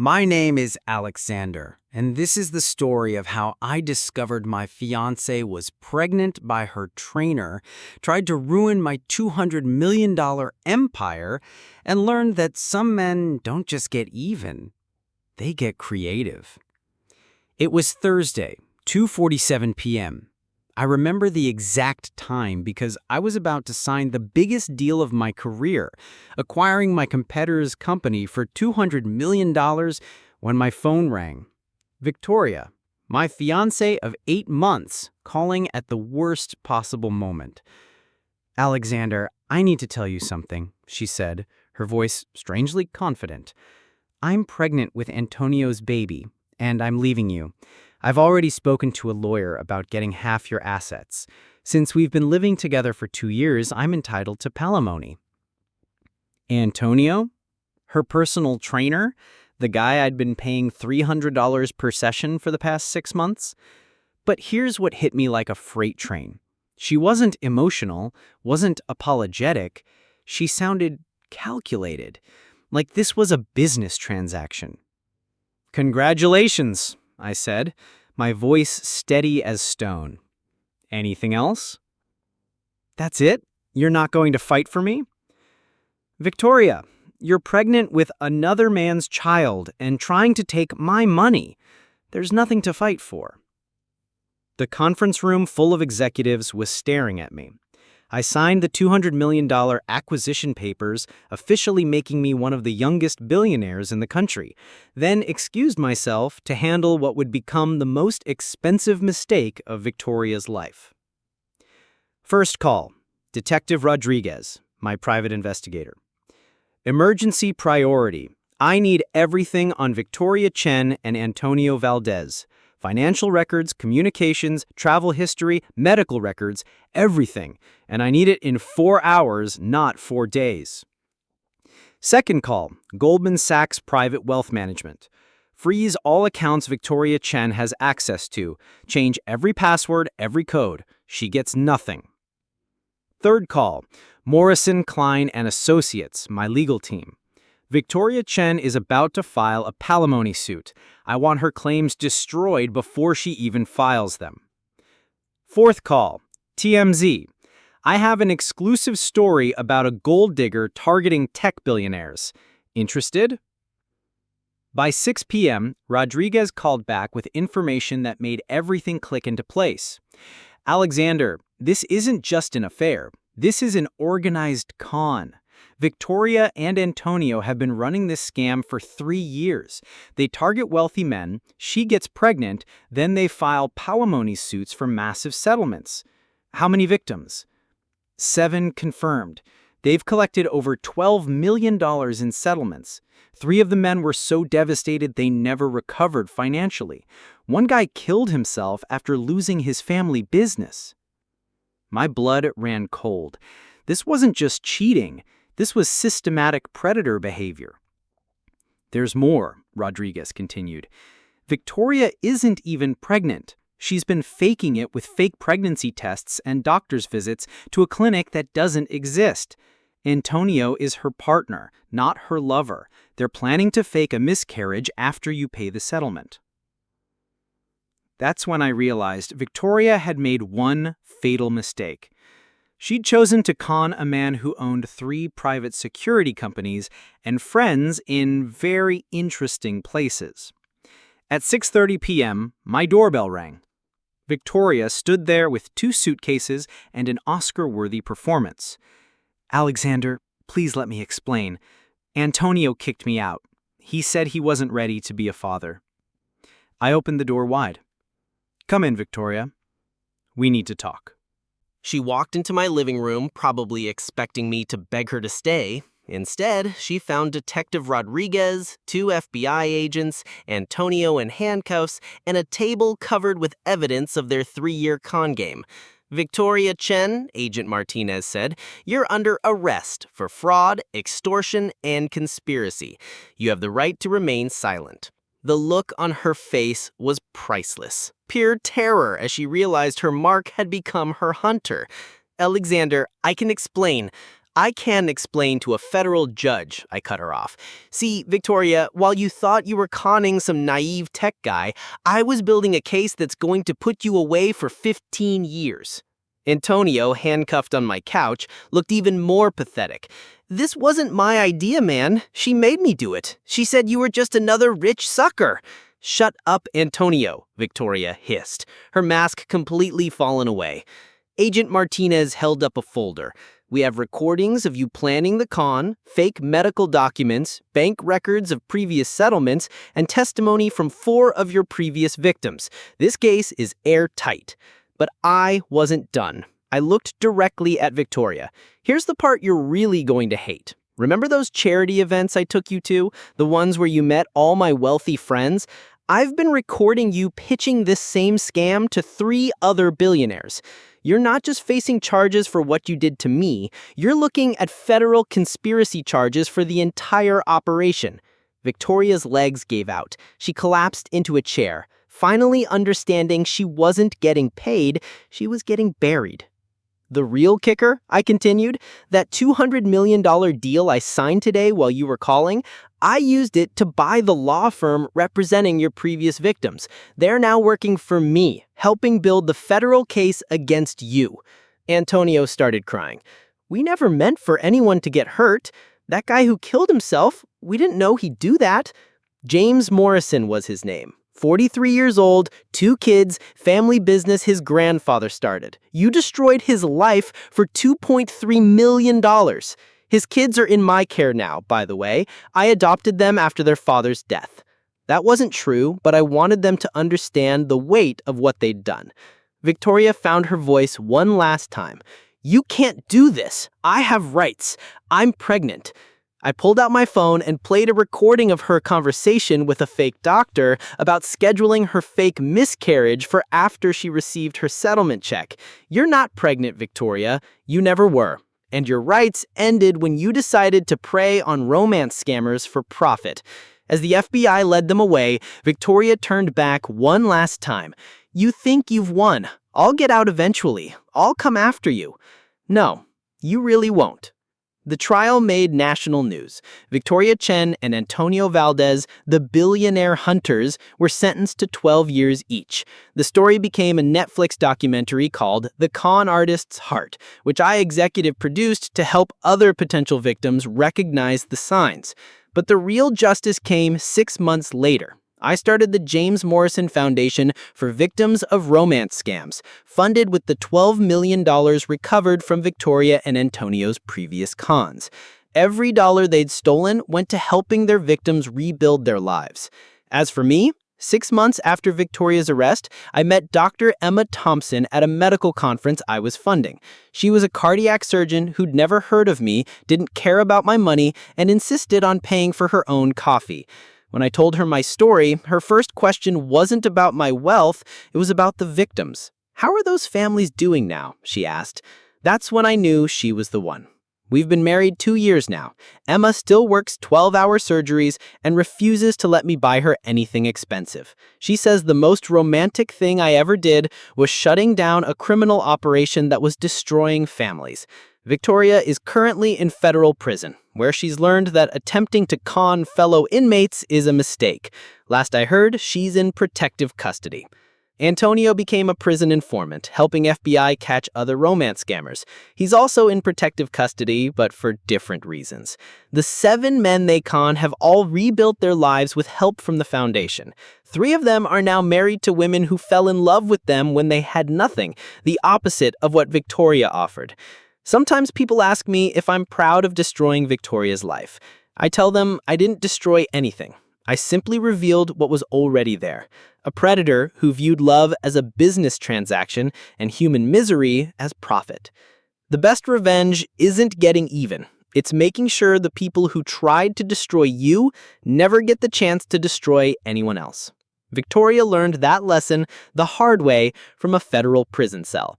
My name is Alexander, and this is the story of how I discovered my fiancée was pregnant by her trainer, tried to ruin my $200 million empire, and learned that some men don't just get even, they get creative. It was Thursday, 2:47 p.m. I remember the exact time because I was about to sign the biggest deal of my career, acquiring my competitor's company for $200 million when my phone rang. Victoria, my fiancée of 8 months, calling at the worst possible moment. "Alexander, I need to tell you something," she said, her voice strangely confident. "I'm pregnant with Antonio's baby, and I'm leaving you. I've already spoken to a lawyer about getting half your assets. Since we've been living together for 2 years, I'm entitled to palimony." Antonio? Her personal trainer? The guy I'd been paying $300 per session for the past 6 months? But here's what hit me like a freight train. She wasn't emotional, wasn't apologetic. She sounded calculated, like this was a business transaction. "Congratulations," I said, my voice steady as stone. "Anything else?" "That's it? You're not going to fight for me?" "Victoria, you're pregnant with another man's child and trying to take my money. There's nothing to fight for." The conference room full of executives was staring at me. I signed the $200 million acquisition papers, officially making me one of the youngest billionaires in the country, then excused myself to handle what would become the most expensive mistake of Victoria's life. First call, Detective Rodriguez, my private investigator. "Emergency priority. I need everything on Victoria Chen and Antonio Valdez. Financial records, communications, travel history, medical records, everything. And I need it in 4 hours, not 4 days. Second call, Goldman Sachs Private Wealth Management. Freeze all accounts Victoria Chen has access to. Change every password, every code. She gets nothing. Third call, Morrison, Klein and Associates, my legal team. Victoria Chen is about to file a palimony suit. I want her claims destroyed before she even files them. Fourth call, TMZ. I have an exclusive story about a gold digger targeting tech billionaires. Interested?" By 6 p.m., Rodriguez called back with information that made everything click into place. "Alexander, this isn't just an affair. This is an organized con. Victoria and Antonio have been running this scam for 3 years. They target wealthy men, she gets pregnant, then they file palimony suits for massive settlements. How many victims?" 7 confirmed. They've collected over $12 million in settlements. 3 of the men were so devastated they never recovered financially. One guy killed himself after losing his family business. My blood ran cold. This wasn't just cheating. This was systematic predator behavior. "There's more," Rodriguez continued. "Victoria isn't even pregnant. She's been faking it with fake pregnancy tests and doctor's visits to a clinic that doesn't exist. Antonio is her partner, not her lover. They're planning to fake a miscarriage after you pay the settlement." That's when I realized Victoria had made one fatal mistake. She'd chosen to con a man who owned 3 private security companies and friends in very interesting places. At 6:30 p.m., my doorbell rang. Victoria stood there with 2 suitcases and an Oscar-worthy performance. "Alexander, please let me explain. Antonio kicked me out. He said he wasn't ready to be a father." I opened the door wide. "Come in, Victoria. We need to talk." She walked into my living room, probably expecting me to beg her to stay. Instead, she found Detective Rodriguez, 2 FBI agents, Antonio in handcuffs, and a table covered with evidence of their 3-year con game. "Victoria Chen," Agent Martinez said, "you're under arrest for fraud, extortion, and conspiracy. You have the right to remain silent." The look on her face was priceless. Pure terror as she realized her mark had become her hunter. "Alexander, I can explain. I can explain to a federal judge, I cut her off. See, Victoria, while you thought you were conning some naive tech guy, I was building a case that's going to put you away for 15 years. Antonio, handcuffed on my couch, looked even more pathetic. This wasn't my idea, man. She made me do it. She said you were just another rich sucker. Shut up, Antonio, Victoria hissed, her mask completely fallen away. Agent Martinez held up a folder. We have recordings of you planning the con, fake medical documents, bank records of previous settlements, and testimony from 4 of your previous victims. This case is airtight. But I wasn't done. I looked directly at Victoria. Here's the part you're really going to hate. Remember those charity events I took you to? The ones where you met all my wealthy friends? I've been recording you pitching this same scam to 3 other billionaires. You're not just facing charges for what you did to me, you're looking at federal conspiracy charges for the entire operation. Victoria's legs gave out. She collapsed into a chair. Finally understanding she wasn't getting paid, she was getting buried. The real kicker, I continued, that $200 million deal I signed today while you were calling, I used it to buy the law firm representing your previous victims. They're now working for me, helping build the federal case against you. Antonio started crying. We never meant for anyone to get hurt. That guy who killed himself, we didn't know he'd do that. James Morrison was his name. 43 years old, 2 kids, family business his grandfather started. You destroyed his life for $2.3 million. His kids are in my care now, by the way. I adopted them after their father's death. That wasn't true, but I wanted them to understand the weight of what they'd done. Victoria found her voice one last time. You can't do this. I have rights. I'm pregnant. I pulled out my phone and played a recording of her conversation with a fake doctor about scheduling her fake miscarriage for after she received her settlement check. You're not pregnant, Victoria. You never were. And your rights ended when you decided to prey on romance scammers for profit. As the FBI led them away, Victoria turned back one last time. You think you've won. I'll get out eventually. I'll come after you. No, you really won't. The trial made national news. Victoria Chen and Antonio Valdez, the billionaire hunters, were sentenced to 12 years each. The story became a Netflix documentary called The Con Artist's Heart, which I executive produced to help other potential victims recognize the signs. But the real justice came 6 months later. I started the James Morrison Foundation for Victims of Romance Scams, funded with the $12 million recovered from Victoria and Antonio's previous cons. Every dollar they'd stolen went to helping their victims rebuild their lives. As for me, 6 months after Victoria's arrest, I met Dr. Emma Thompson at a medical conference I was funding. She was a cardiac surgeon who'd never heard of me, didn't care about my money, and insisted on paying for her own coffee. When I told her my story, her first question wasn't about my wealth, it was about the victims. How are those families doing now? She asked. That's when I knew she was the one. We've been married 2 years now. Emma still works 12-hour surgeries and refuses to let me buy her anything expensive. She says the most romantic thing I ever did was shutting down a criminal operation that was destroying families. Victoria is currently in federal prison, where she's learned that attempting to con fellow inmates is a mistake. Last I heard, she's in protective custody. Antonio became a prison informant, helping FBI catch other romance scammers. He's also in protective custody, but for different reasons. The 7 men they con have all rebuilt their lives with help from the foundation. 3 of them are now married to women who fell in love with them when they had nothing, the opposite of what Victoria offered. Sometimes people ask me if I'm proud of destroying Victoria's life. I tell them I didn't destroy anything. I simply revealed what was already there. A predator who viewed love as a business transaction and human misery as profit. The best revenge isn't getting even. It's making sure the people who tried to destroy you never get the chance to destroy anyone else. Victoria learned that lesson the hard way from a federal prison cell.